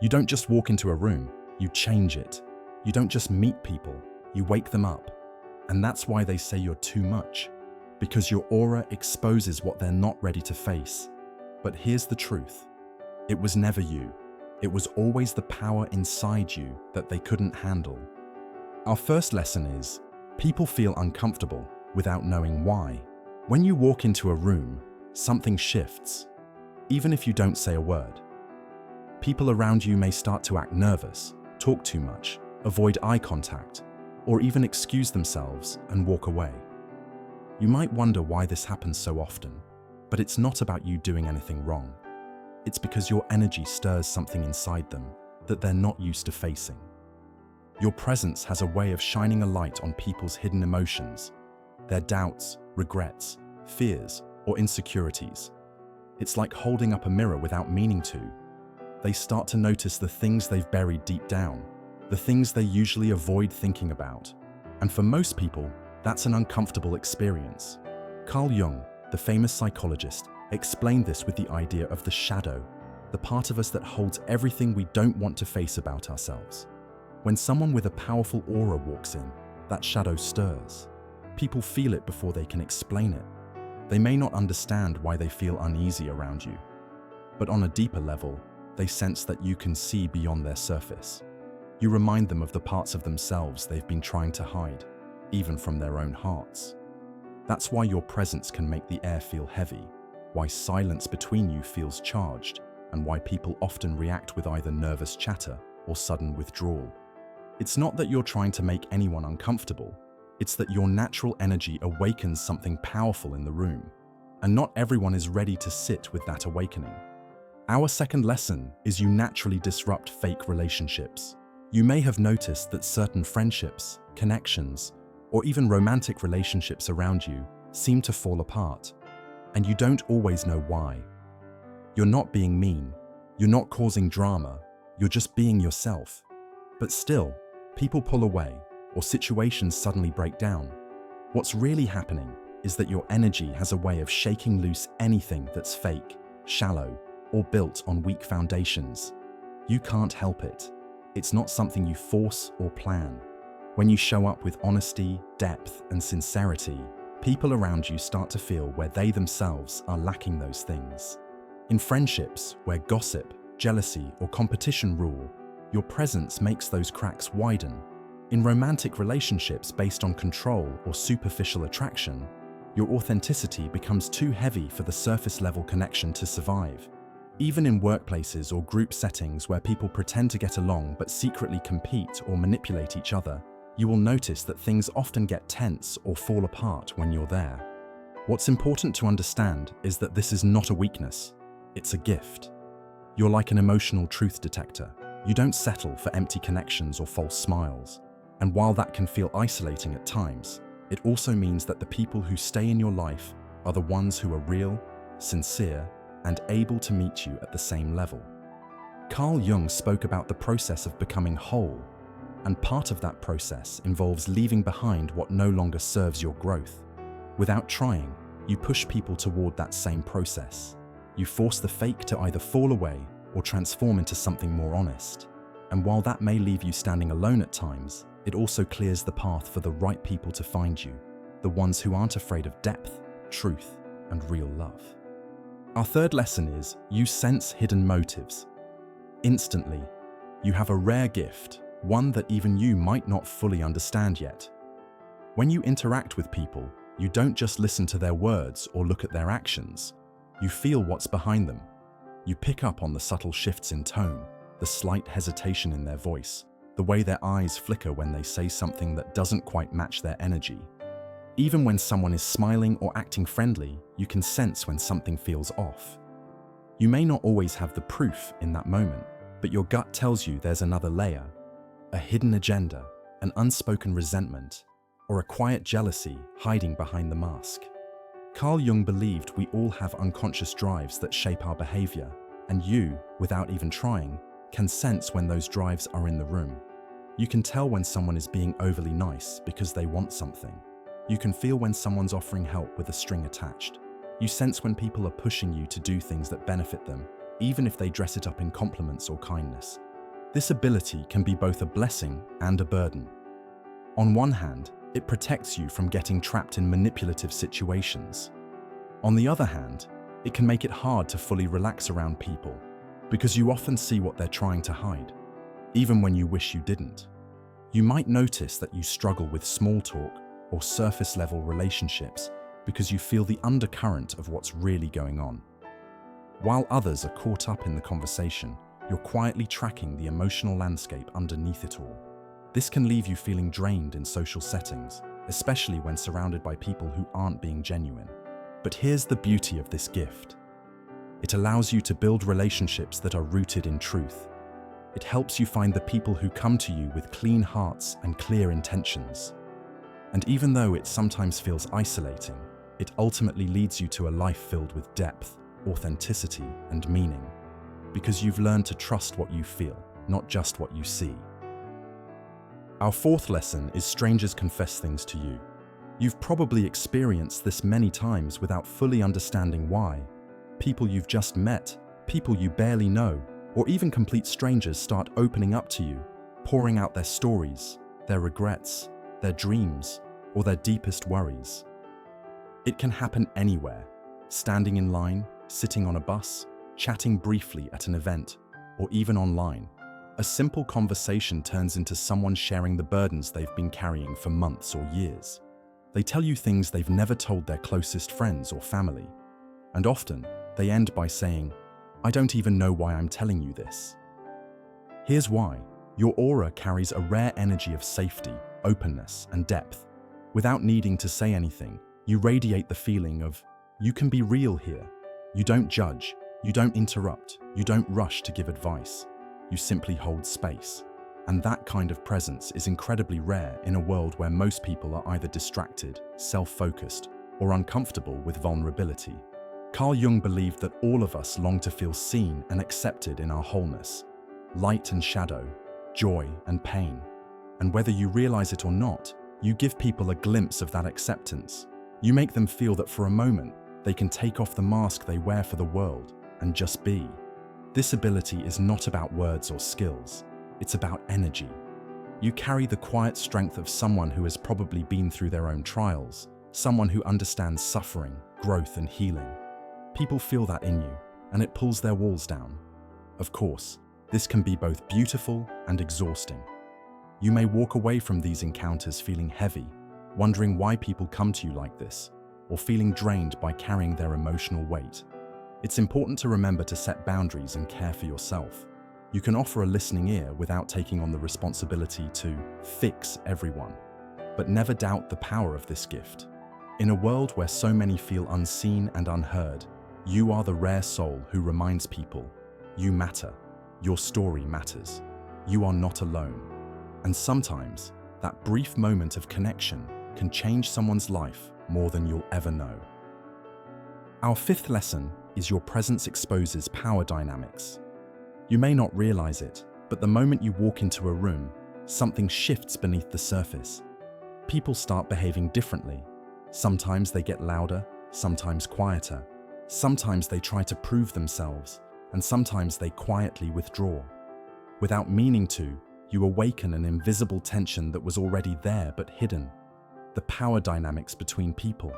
You don't just walk into a room, you change it. You don't just meet people, you wake them up. And that's why they say you're too much, because your aura exposes what they're not ready to face. But here's the truth. It was never you. It was always the power inside you that they couldn't handle. Our first lesson is, people feel uncomfortable without knowing why. When you walk into a room, something shifts, even if you don't say a word. People around you may start to act nervous, talk too much, avoid eye contact, or even excuse themselves and walk away. You might wonder why this happens so often, but it's not about you doing anything wrong. It's because your energy stirs something inside them that they're not used to facing. Your presence has a way of shining a light on people's hidden emotions, their doubts, regrets, fears, or insecurities. It's like holding up a mirror without meaning to. They start to notice the things they've buried deep down, the things they usually avoid thinking about. And for most people, that's an uncomfortable experience. Carl Jung, the famous psychologist, explained this with the idea of the shadow, the part of us that holds everything we don't want to face about ourselves. When someone with a powerful aura walks in, that shadow stirs. People feel it before they can explain it. They may not understand why they feel uneasy around you, but on a deeper level, they sense that you can see beyond their surface. You remind them of the parts of themselves they've been trying to hide, even from their own hearts. That's why your presence can make the air feel heavy, why silence between you feels charged, and why people often react with either nervous chatter or sudden withdrawal. It's not that you're trying to make anyone uncomfortable, it's that your natural energy awakens something powerful in the room, and not everyone is ready to sit with that awakening. Our second lesson is you naturally disrupt fake relationships. You may have noticed that certain friendships, connections, or even romantic relationships around you seem to fall apart, and you don't always know why. You're not being mean, you're not causing drama, you're just being yourself. But still, people pull away, or situations suddenly break down. What's really happening is that your energy has a way of shaking loose anything that's fake, shallow, or built on weak foundations. You can't help it. It's not something you force or plan. When you show up with honesty, depth, and sincerity, people around you start to feel where they themselves are lacking those things. In friendships where gossip, jealousy, or competition rule, your presence makes those cracks widen. In romantic relationships based on control or superficial attraction, your authenticity becomes too heavy for the surface-level connection to survive. Even in workplaces or group settings where people pretend to get along but secretly compete or manipulate each other, you will notice that things often get tense or fall apart when you're there. What's important to understand is that this is not a weakness, it's a gift. You're like an emotional truth detector. You don't settle for empty connections or false smiles. And while that can feel isolating at times, it also means that the people who stay in your life are the ones who are real, sincere, and able to meet you at the same level. Carl Jung spoke about the process of becoming whole, and part of that process involves leaving behind what no longer serves your growth. Without trying, you push people toward that same process. You force the fake to either fall away or transform into something more honest. And while that may leave you standing alone at times, it also clears the path for the right people to find you, the ones who aren't afraid of depth, truth, and real love. Our third lesson is, you sense hidden motives. Instantly, you have a rare gift, one that even you might not fully understand yet. When you interact with people, you don't just listen to their words or look at their actions. You feel what's behind them. You pick up on the subtle shifts in tone, the slight hesitation in their voice, the way their eyes flicker when they say something that doesn't quite match their energy. Even when someone is smiling or acting friendly, you can sense when something feels off. You may not always have the proof in that moment, but your gut tells you there's another layer, a hidden agenda, an unspoken resentment, or a quiet jealousy hiding behind the mask. Carl Jung believed we all have unconscious drives that shape our behavior, and you, without even trying, can sense when those drives are in the room. You can tell when someone is being overly nice because they want something. You can feel when someone's offering help with a string attached. You sense when people are pushing you to do things that benefit them, even if they dress it up in compliments or kindness. This ability can be both a blessing and a burden. On one hand, it protects you from getting trapped in manipulative situations. On the other hand, it can make it hard to fully relax around people because you often see what they're trying to hide, even when you wish you didn't. You might notice that you struggle with small talk or surface-level relationships because you feel the undercurrent of what's really going on. While others are caught up in the conversation, you're quietly tracking the emotional landscape underneath it all. This can leave you feeling drained in social settings, especially when surrounded by people who aren't being genuine. But here's the beauty of this gift. It allows you to build relationships that are rooted in truth. It helps you find the people who come to you with clean hearts and clear intentions. And even though it sometimes feels isolating, it ultimately leads you to a life filled with depth, authenticity, and meaning. Because you've learned to trust what you feel, not just what you see. Our fourth lesson is strangers confess things to you. You've probably experienced this many times without fully understanding why. People you've just met, people you barely know, or even complete strangers start opening up to you, pouring out their stories, their regrets, their dreams, or their deepest worries. It can happen anywhere, standing in line, sitting on a bus, chatting briefly at an event, or even online. A simple conversation turns into someone sharing the burdens they've been carrying for months or years. They tell you things they've never told their closest friends or family. And often, they end by saying, "I don't even know why I'm telling you this." Here's why. Your aura carries a rare energy of safety, openness, and depth. Without needing to say anything, you radiate the feeling of, you can be real here. You don't judge, you don't interrupt, you don't rush to give advice. You simply hold space. And that kind of presence is incredibly rare in a world where most people are either distracted, self-focused, or uncomfortable with vulnerability. Carl Jung believed that all of us long to feel seen and accepted in our wholeness, light and shadow, joy and pain. And whether you realize it or not, you give people a glimpse of that acceptance. You make them feel that for a moment, they can take off the mask they wear for the world and just be. This ability is not about words or skills. It's about energy. You carry the quiet strength of someone who has probably been through their own trials, someone who understands suffering, growth, and healing. People feel that in you, and it pulls their walls down. Of course, this can be both beautiful and exhausting. You may walk away from these encounters feeling heavy, wondering why people come to you like this, or feeling drained by carrying their emotional weight. It's important to remember to set boundaries and care for yourself. You can offer a listening ear without taking on the responsibility to fix everyone. But never doubt the power of this gift. In a world where so many feel unseen and unheard, you are the rare soul who reminds people, you matter, your story matters, you are not alone. And sometimes, that brief moment of connection can change someone's life more than you'll ever know. Our fifth lesson is your presence exposes power dynamics. You may not realize it, but the moment you walk into a room, something shifts beneath the surface. People start behaving differently. Sometimes they get louder, sometimes quieter. Sometimes they try to prove themselves, and sometimes they quietly withdraw. Without meaning to, you awaken an invisible tension that was already there but hidden. The power dynamics between people.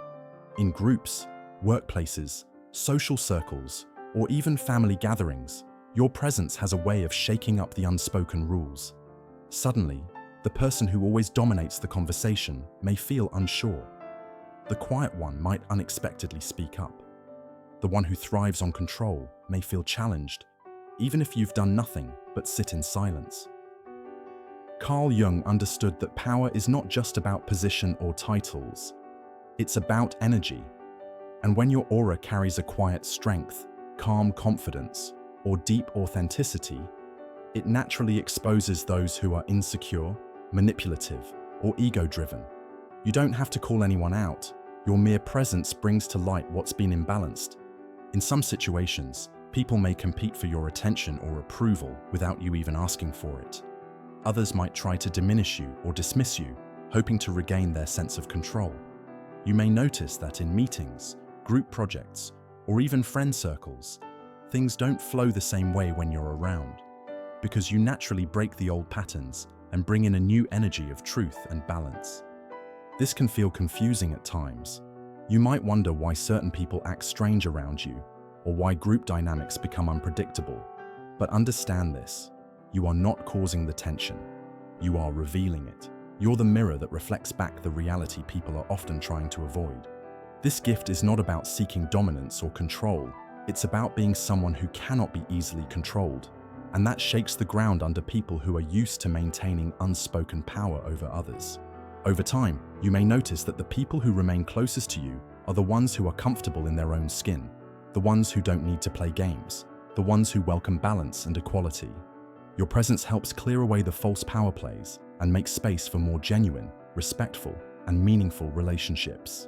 In groups, workplaces, social circles, or even family gatherings, your presence has a way of shaking up the unspoken rules. Suddenly, the person who always dominates the conversation may feel unsure. The quiet one might unexpectedly speak up. The one who thrives on control may feel challenged, even if you've done nothing but sit in silence. Carl Jung understood that power is not just about position or titles. It's about energy. And when your aura carries a quiet strength, calm confidence, or deep authenticity, it naturally exposes those who are insecure, manipulative, or ego-driven. You don't have to call anyone out. Your mere presence brings to light what's been imbalanced. In some situations, people may compete for your attention or approval without you even asking for it. Others might try to diminish you or dismiss you, hoping to regain their sense of control. You may notice that in meetings, group projects, or even friend circles, things don't flow the same way when you're around. because you naturally break the old patterns and bring in a new energy of truth and balance. This can feel confusing at times. You might wonder why certain people act strange around you, or why group dynamics become unpredictable. But understand this: you are not causing the tension. You are revealing it. You're the mirror that reflects back the reality people are often trying to avoid. This gift is not about seeking dominance or control. It's about being someone who cannot be easily controlled. And that shakes the ground under people who are used to maintaining unspoken power over others. Over time, you may notice that the people who remain closest to you are the ones who are comfortable in their own skin, the ones who don't need to play games, the ones who welcome balance and equality. Your presence helps clear away the false power plays and make space for more genuine, respectful, and meaningful relationships.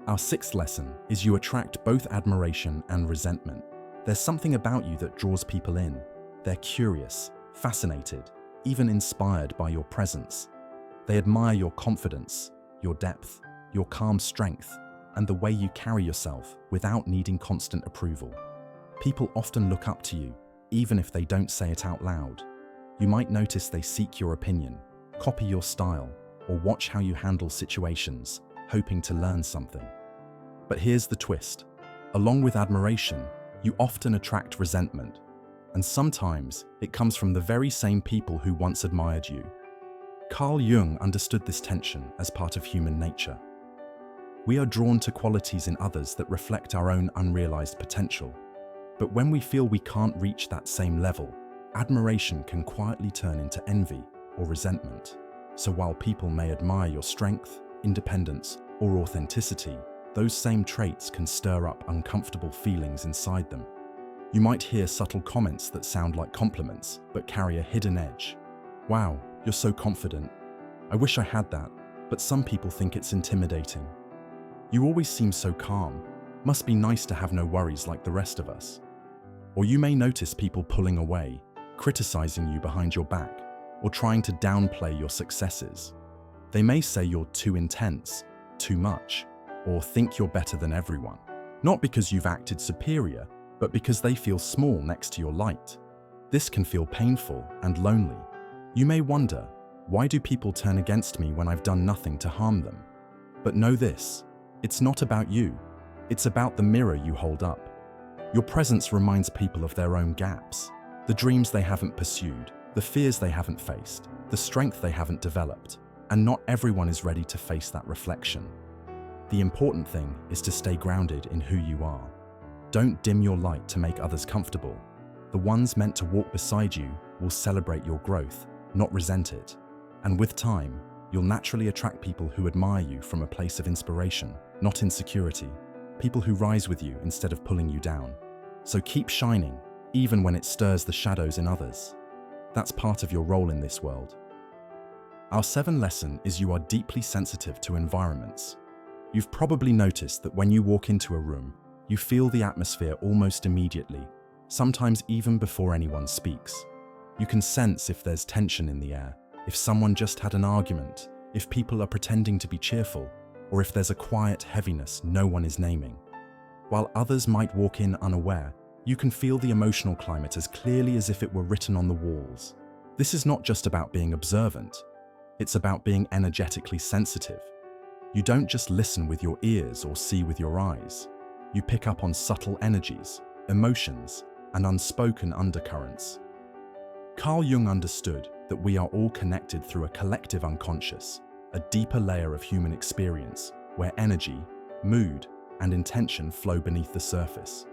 Our sixth lesson is you attract both admiration and resentment. There's something about you that draws people in. They're curious, fascinated, even inspired by your presence. They admire your confidence, your depth, your calm strength, and the way you carry yourself without needing constant approval. People often look up to you, even if they don't say it out loud. You might notice they seek your opinion, copy your style, or watch how you handle situations, hoping to learn something. But here's the twist. Along with admiration, you often attract resentment. And sometimes it comes from the very same people who once admired you. Carl Jung understood this tension as part of human nature. We are drawn to qualities in others that reflect our own unrealized potential. But when we feel we can't reach that same level, admiration can quietly turn into envy or resentment. So while people may admire your strength, independence, or authenticity, those same traits can stir up uncomfortable feelings inside them. You might hear subtle comments that sound like compliments, but carry a hidden edge. Wow, you're so confident. I wish I had that, but some people think it's intimidating. You always seem so calm. Must be nice to have no worries like the rest of us. Or you may notice people pulling away, criticizing you behind your back, or trying to downplay your successes. They may say you're too intense, too much, or think you're better than everyone. Not because you've acted superior, but because they feel small next to your light. This can feel painful and lonely. You may wonder, why do people turn against me when I've done nothing to harm them? But know this, it's not about you. It's about the mirror you hold up. Your presence reminds people of their own gaps, the dreams they haven't pursued, the fears they haven't faced, the strength they haven't developed, and not everyone is ready to face that reflection. The important thing is to stay grounded in who you are. Don't dim your light to make others comfortable. The ones meant to walk beside you will celebrate your growth, not resent it. And with time, you'll naturally attract people who admire you from a place of inspiration, not insecurity. People who rise with you instead of pulling you down. So keep shining, even when it stirs the shadows in others. That's part of your role in this world. Our seventh lesson is you are deeply sensitive to environments. You've probably noticed that when you walk into a room, you feel the atmosphere almost immediately, sometimes even before anyone speaks. You can sense if there's tension in the air, if someone just had an argument, if people are pretending to be cheerful, or if there's a quiet heaviness no one is naming. While others might walk in unaware, you can feel the emotional climate as clearly as if it were written on the walls. This is not just about being observant, it's about being energetically sensitive. You don't just listen with your ears or see with your eyes. You pick up on subtle energies, emotions, and unspoken undercurrents. Carl Jung understood that we are all connected through a collective unconscious, a deeper layer of human experience where energy, mood, and intention flow beneath the surface.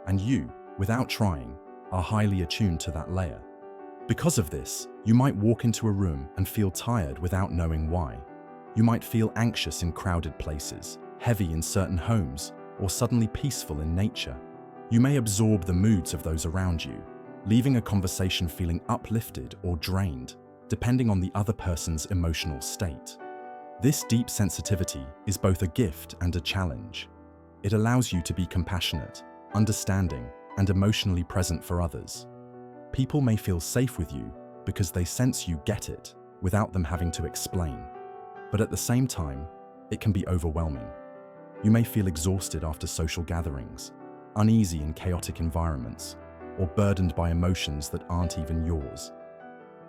And you, without trying, are highly attuned to that layer. Because of this, you might walk into a room and feel tired without knowing why. You might feel anxious in crowded places, heavy in certain homes, or suddenly peaceful in nature. You may absorb the moods of those around you, leaving a conversation feeling uplifted or drained, depending on the other person's emotional state. This deep sensitivity is both a gift and a challenge. It allows you to be compassionate, understanding, and emotionally present for others. People may feel safe with you because they sense you get it without them having to explain. But at the same time, it can be overwhelming. You may feel exhausted after social gatherings, uneasy in chaotic environments, or burdened by emotions that aren't even yours.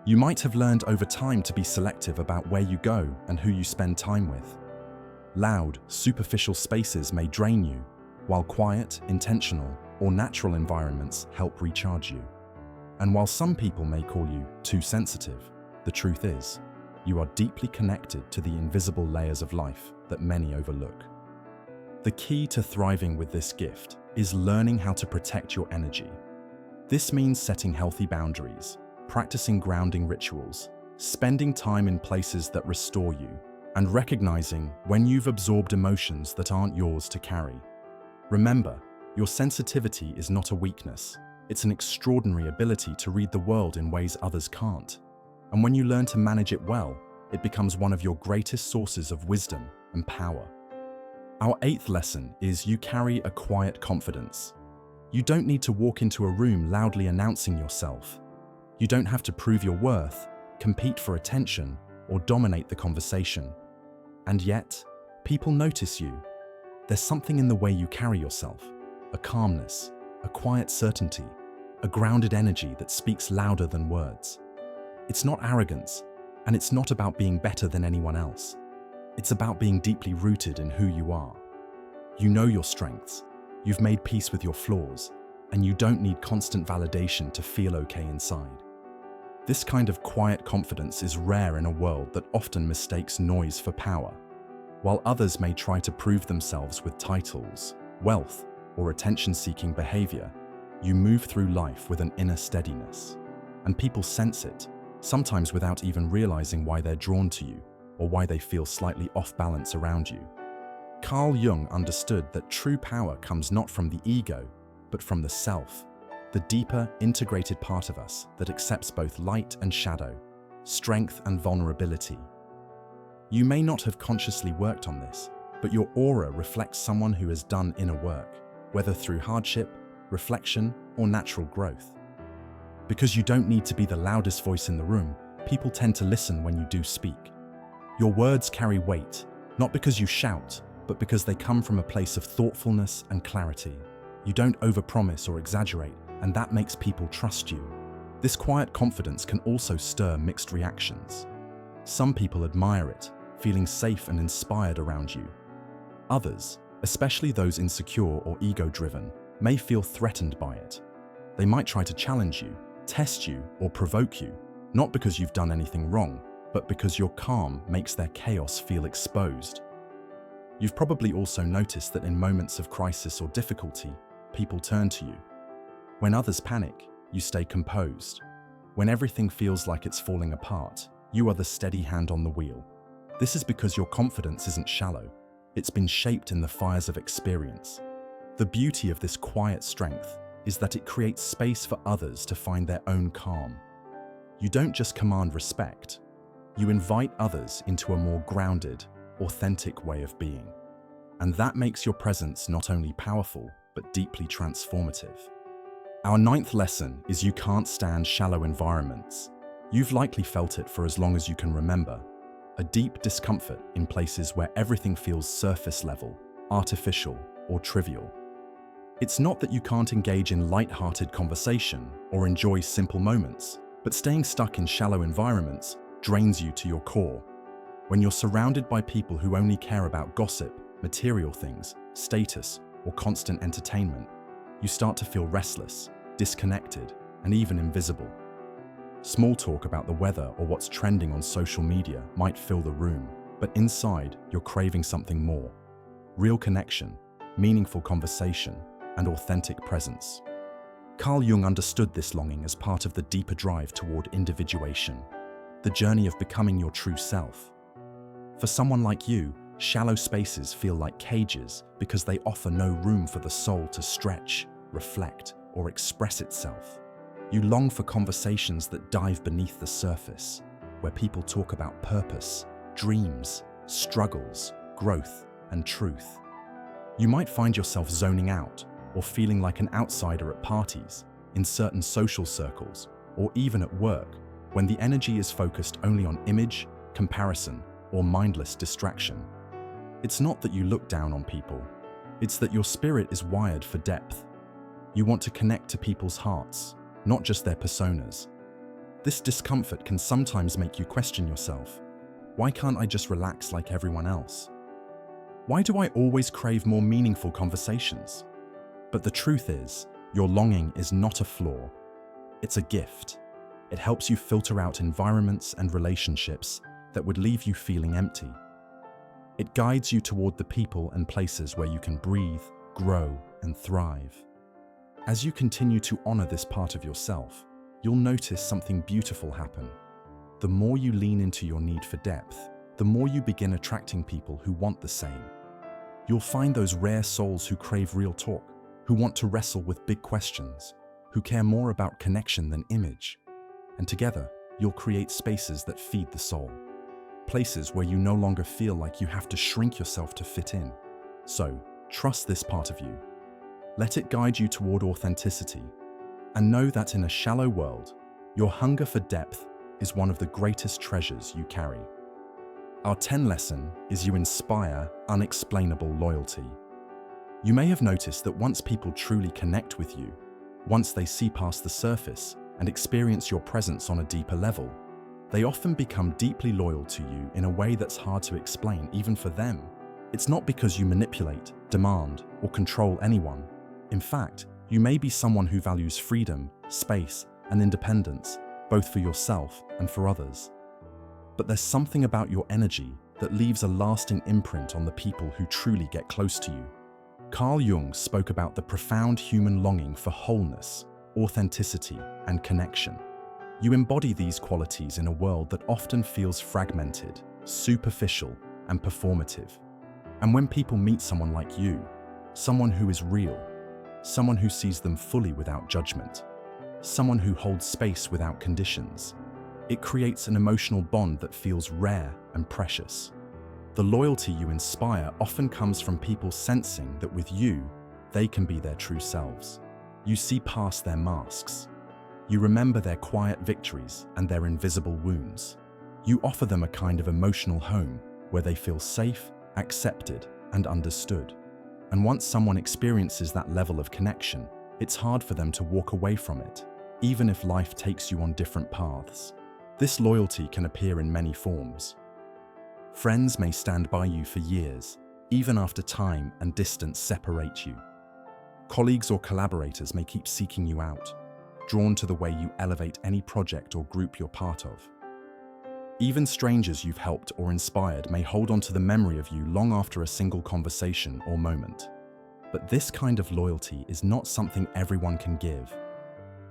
You might have learned over time to be selective about where you go and who you spend time with. Loud, superficial spaces may drain you, while quiet, intentional, or natural environments help recharge you. And while some people may call you too sensitive, the truth is, you are deeply connected to the invisible layers of life that many overlook. The key to thriving with this gift is learning how to protect your energy. This means setting healthy boundaries, practicing grounding rituals, spending time in places that restore you, and recognizing when you've absorbed emotions that aren't yours to carry. Remember, your sensitivity is not a weakness. It's an extraordinary ability to read the world in ways others can't. And when you learn to manage it well, it becomes one of your greatest sources of wisdom and power. Our 8th lesson is you carry a quiet confidence. You don't need to walk into a room loudly announcing yourself. You don't have to prove your worth, compete for attention, or dominate the conversation. And yet, people notice you. There's something in the way you carry yourself, a calmness, a quiet certainty, a grounded energy that speaks louder than words. It's not arrogance, and it's not about being better than anyone else. It's about being deeply rooted in who you are. You know your strengths, you've made peace with your flaws, and you don't need constant validation to feel okay inside. This kind of quiet confidence is rare in a world that often mistakes noise for power. While others may try to prove themselves with titles, wealth, or attention-seeking behavior, you move through life with an inner steadiness. And people sense it, sometimes without even realizing why they're drawn to you or why they feel slightly off balance around you. Carl Jung understood that true power comes not from the ego, but from the self, the deeper, integrated part of us that accepts both light and shadow, strength and vulnerability. You may not have consciously worked on this, but your aura reflects someone who has done inner work, whether through hardship, reflection, or natural growth. Because you don't need to be the loudest voice in the room, people tend to listen when you do speak. Your words carry weight, not because you shout, but because they come from a place of thoughtfulness and clarity. You don't overpromise or exaggerate, and that makes people trust you. This quiet confidence can also stir mixed reactions. Some people admire it, feeling safe and inspired around you. Others, especially those insecure or ego-driven, may feel threatened by it. They might try to challenge you, test you, or provoke you, not because you've done anything wrong, but because your calm makes their chaos feel exposed. You've probably also noticed that in moments of crisis or difficulty, people turn to you. When others panic, you stay composed. When everything feels like it's falling apart, you are the steady hand on the wheel. This is because your confidence isn't shallow. It's been shaped in the fires of experience. The beauty of this quiet strength is that it creates space for others to find their own calm. You don't just command respect, you invite others into a more grounded, authentic way of being. And that makes your presence not only powerful, but deeply transformative. Our 9th lesson is you can't stand shallow environments. You've likely felt it for as long as you can remember. A deep discomfort in places where everything feels surface level, artificial, or trivial. It's not that you can't engage in light-hearted conversation or enjoy simple moments, but staying stuck in shallow environments drains you to your core. When you're surrounded by people who only care about gossip, material things, status, or constant entertainment, you start to feel restless, disconnected, and even invisible. Small talk about the weather or what's trending on social media might fill the room, but inside, you're craving something more. Real connection, meaningful conversation, and authentic presence. Carl Jung understood this longing as part of the deeper drive toward individuation, the journey of becoming your true self. For someone like you, shallow spaces feel like cages because they offer no room for the soul to stretch, reflect, or express itself. You long for conversations that dive beneath the surface, where people talk about purpose, dreams, struggles, growth, and truth. You might find yourself zoning out or feeling like an outsider at parties, in certain social circles, or even at work, when the energy is focused only on image, comparison, or mindless distraction. It's not that you look down on people, it's that your spirit is wired for depth. You want to connect to people's hearts, not just their personas. This discomfort can sometimes make you question yourself. Why can't I just relax like everyone else? Why do I always crave more meaningful conversations? But the truth is, your longing is not a flaw. It's a gift. It helps you filter out environments and relationships that would leave you feeling empty. It guides you toward the people and places where you can breathe, grow, and thrive. As you continue to honor this part of yourself, you'll notice something beautiful happen. The more you lean into your need for depth, the more you begin attracting people who want the same. You'll find those rare souls who crave real talk, who want to wrestle with big questions, who care more about connection than image. And together, you'll create spaces that feed the soul. Places where you no longer feel like you have to shrink yourself to fit in. So, trust this part of you. Let it guide you toward authenticity. And know that in a shallow world, your hunger for depth is one of the greatest treasures you carry. Our 10th lesson is you inspire unexplainable loyalty. You may have noticed that once people truly connect with you, once they see past the surface and experience your presence on a deeper level, they often become deeply loyal to you in a way that's hard to explain even for them. It's not because you manipulate, demand, or control anyone. In fact, you may be someone who values freedom, space, and independence, both for yourself and for others. But there's something about your energy that leaves a lasting imprint on the people who truly get close to you. Carl Jung spoke about the profound human longing for wholeness, authenticity, and connection. You embody these qualities in a world that often feels fragmented, superficial, and performative. And when people meet someone like you, someone who is real, someone who sees them fully without judgment, someone who holds space without conditions, it creates an emotional bond that feels rare and precious. The loyalty you inspire often comes from people sensing that with you, they can be their true selves. You see past their masks. You remember their quiet victories and their invisible wounds. You offer them a kind of emotional home where they feel safe, accepted, and understood. And once someone experiences that level of connection, it's hard for them to walk away from it, even if life takes you on different paths. This loyalty can appear in many forms. Friends may stand by you for years, even after time and distance separate you. Colleagues or collaborators may keep seeking you out, drawn to the way you elevate any project or group you're part of. Even strangers you've helped or inspired may hold on to the memory of you long after a single conversation or moment. But this kind of loyalty is not something everyone can give.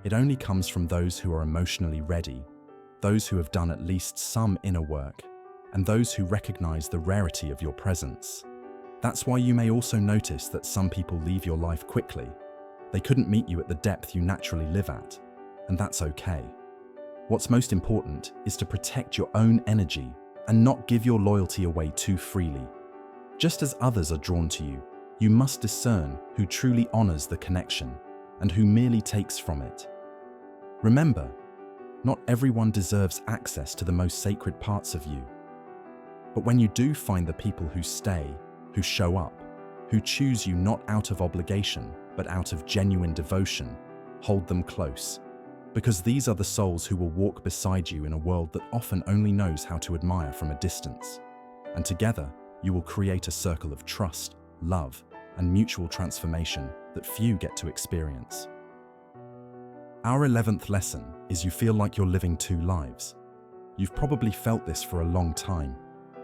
It only comes from those who are emotionally ready, those who have done at least some inner work, and those who recognize the rarity of your presence. That's why you may also notice that some people leave your life quickly. They couldn't meet you at the depth you naturally live at, and that's okay. What's most important is to protect your own energy and not give your loyalty away too freely. Just as others are drawn to you, you must discern who truly honors the connection and who merely takes from it. Remember, not everyone deserves access to the most sacred parts of you. But when you do find the people who stay, who show up, who choose you not out of obligation, but out of genuine devotion, hold them close. Because these are the souls who will walk beside you in a world that often only knows how to admire from a distance. And together, you will create a circle of trust, love, and mutual transformation that few get to experience. Our 11th lesson is you feel like you're living two lives. You've probably felt this for a long time,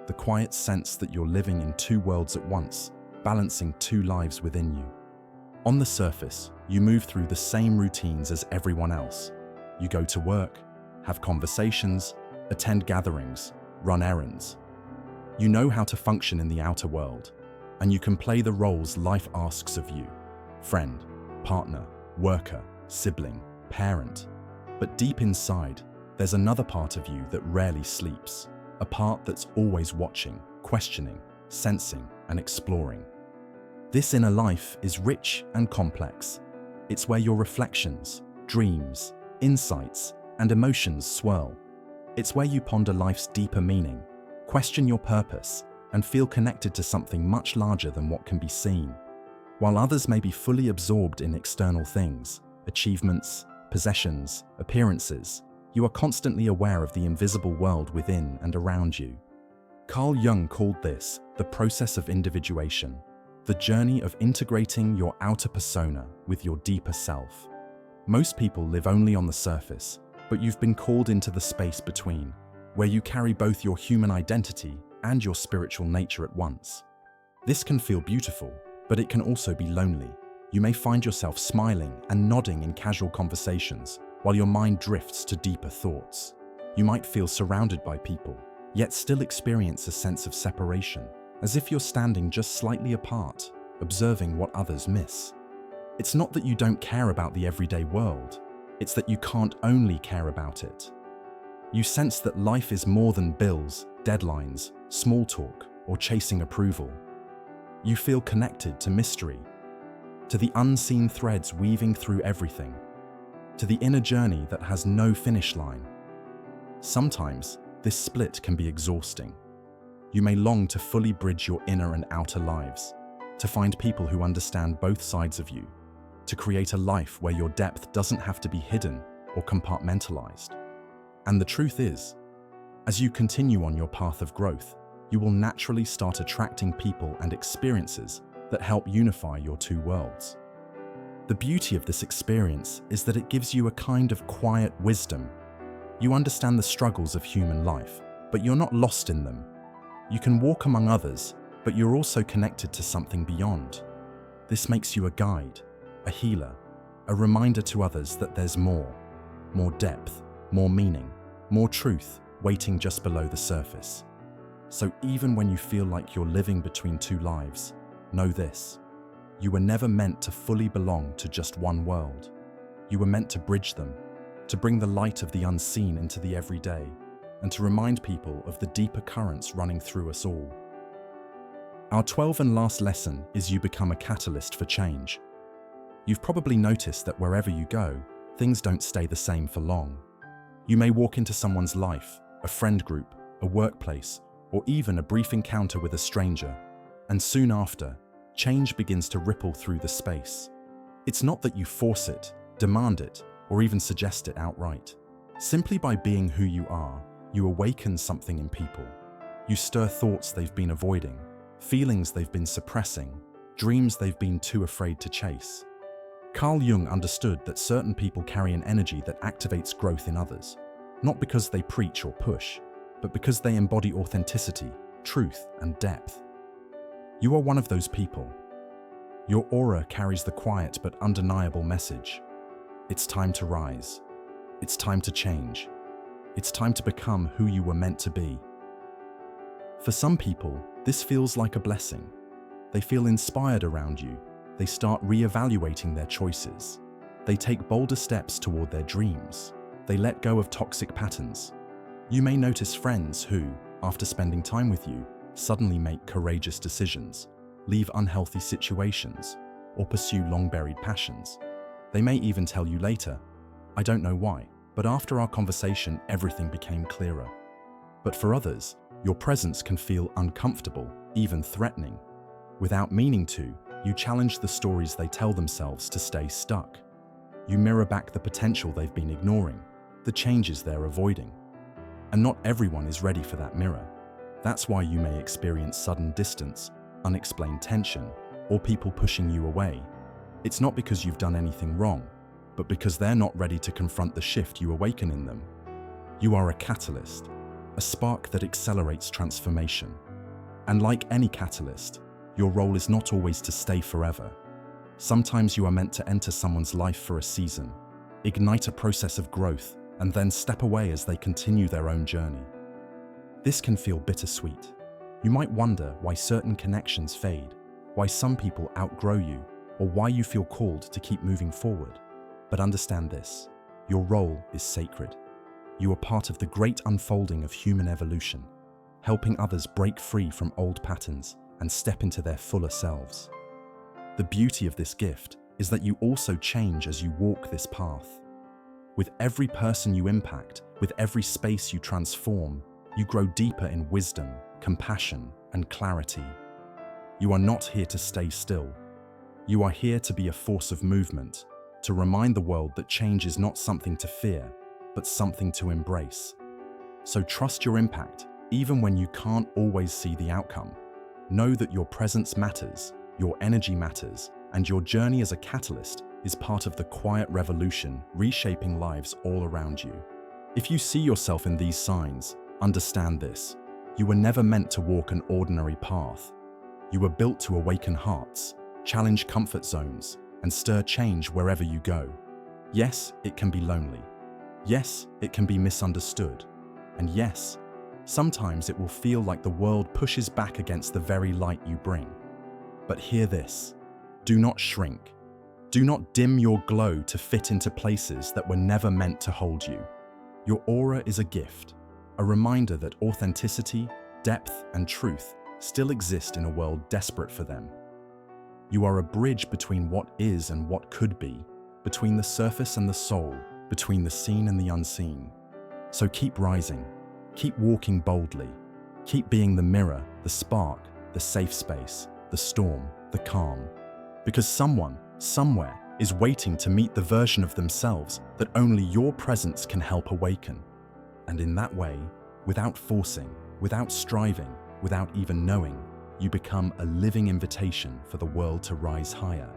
the quiet sense that you're living in two worlds at once, balancing two lives within you. On the surface, you move through the same routines as everyone else. You go to work, have conversations, attend gatherings, run errands. You know how to function in the outer world, and you can play the roles life asks of you: friend, partner, worker, sibling, parent. But deep inside, there's another part of you that rarely sleeps, a part that's always watching, questioning, sensing, and exploring. This inner life is rich and complex. It's where your reflections, dreams, insights, and emotions swirl. It's where you ponder life's deeper meaning, question your purpose, and feel connected to something much larger than what can be seen. While others may be fully absorbed in external things, achievements, possessions, appearances, you are constantly aware of the invisible world within and around you. Carl Jung called this the process of individuation, the journey of integrating your outer persona with your deeper self. Most people live only on the surface, but you've been called into the space between, where you carry both your human identity and your spiritual nature at once. This can feel beautiful, but it can also be lonely. You may find yourself smiling and nodding in casual conversations, while your mind drifts to deeper thoughts. You might feel surrounded by people, yet still experience a sense of separation, as if you're standing just slightly apart, observing what others miss. It's not that you don't care about the everyday world, it's that you can't only care about it. You sense that life is more than bills, deadlines, small talk, or chasing approval. You feel connected to mystery, to the unseen threads weaving through everything, to the inner journey that has no finish line. Sometimes, this split can be exhausting. You may long to fully bridge your inner and outer lives, to find people who understand both sides of you, to create a life where your depth doesn't have to be hidden or compartmentalized. And the truth is, as you continue on your path of growth, you will naturally start attracting people and experiences that help unify your two worlds. The beauty of this experience is that it gives you a kind of quiet wisdom. You understand the struggles of human life, but you're not lost in them. You can walk among others, but you're also connected to something beyond. This makes you a guide, a healer, a reminder to others that there's more depth, more meaning, more truth waiting just below the surface. So even when you feel like you're living between two lives, know this: you were never meant to fully belong to just one world. You were meant to bridge them, to bring the light of the unseen into the everyday, and to remind people of the deeper currents running through us all. Our 12th and last lesson is you become a catalyst for change. You've probably noticed that wherever you go, things don't stay the same for long. You may walk into someone's life, a friend group, a workplace, or even a brief encounter with a stranger, and soon after, change begins to ripple through the space. It's not that you force it, demand it, or even suggest it outright. Simply by being who you are, you awaken something in people. You stir thoughts they've been avoiding, feelings they've been suppressing, dreams they've been too afraid to chase. Carl Jung understood that certain people carry an energy that activates growth in others, not because they preach or push, but because they embody authenticity, truth, and depth. You are one of those people. Your aura carries the quiet but undeniable message. It's time to rise. It's time to change. It's time to become who you were meant to be. For some people, this feels like a blessing. They feel inspired around you. They start re-evaluating their choices. They take bolder steps toward their dreams. They let go of toxic patterns. You may notice friends who, after spending time with you, suddenly make courageous decisions, leave unhealthy situations, or pursue long-buried passions. They may even tell you later, "I don't know why, but after our conversation, everything became clearer." But for others, your presence can feel uncomfortable, even threatening. Without meaning to, you challenge the stories they tell themselves to stay stuck. You mirror back the potential they've been ignoring, the changes they're avoiding. And not everyone is ready for that mirror. That's why you may experience sudden distance, unexplained tension, or people pushing you away. It's not because you've done anything wrong, but because they're not ready to confront the shift you awaken in them. You are a catalyst, a spark that accelerates transformation. And like any catalyst, your role is not always to stay forever. Sometimes you are meant to enter someone's life for a season, ignite a process of growth, and then step away as they continue their own journey. This can feel bittersweet. You might wonder why certain connections fade, why some people outgrow you, or why you feel called to keep moving forward. But understand this: your role is sacred. You are part of the great unfolding of human evolution, helping others break free from old patterns and step into their fuller selves. The beauty of this gift is that you also change as you walk this path. With every person you impact, with every space you transform, you grow deeper in wisdom, compassion, and clarity. You are not here to stay still. You are here to be a force of movement, to remind the world that change is not something to fear, but something to embrace. So trust your impact, even when you can't always see the outcome. Know that your presence matters, your energy matters, and your journey as a catalyst is part of the quiet revolution reshaping lives all around you. If you see yourself in these signs, understand this. You were never meant to walk an ordinary path. You were built to awaken hearts, challenge comfort zones, and stir change wherever you go. Yes, it can be lonely. Yes, it can be misunderstood. And yes, sometimes it will feel like the world pushes back against the very light you bring. But hear this: do not shrink. Do not dim your glow to fit into places that were never meant to hold you. Your aura is a gift, a reminder that authenticity, depth, and truth still exist in a world desperate for them. You are a bridge between what is and what could be, between the surface and the soul, between the seen and the unseen. So keep rising, keep walking boldly, keep being the mirror, the spark, the safe space, the storm, the calm. Because someone, somewhere, is waiting to meet the version of themselves that only your presence can help awaken. And in that way, without forcing, without striving, without even knowing, you become a living invitation for the world to rise higher.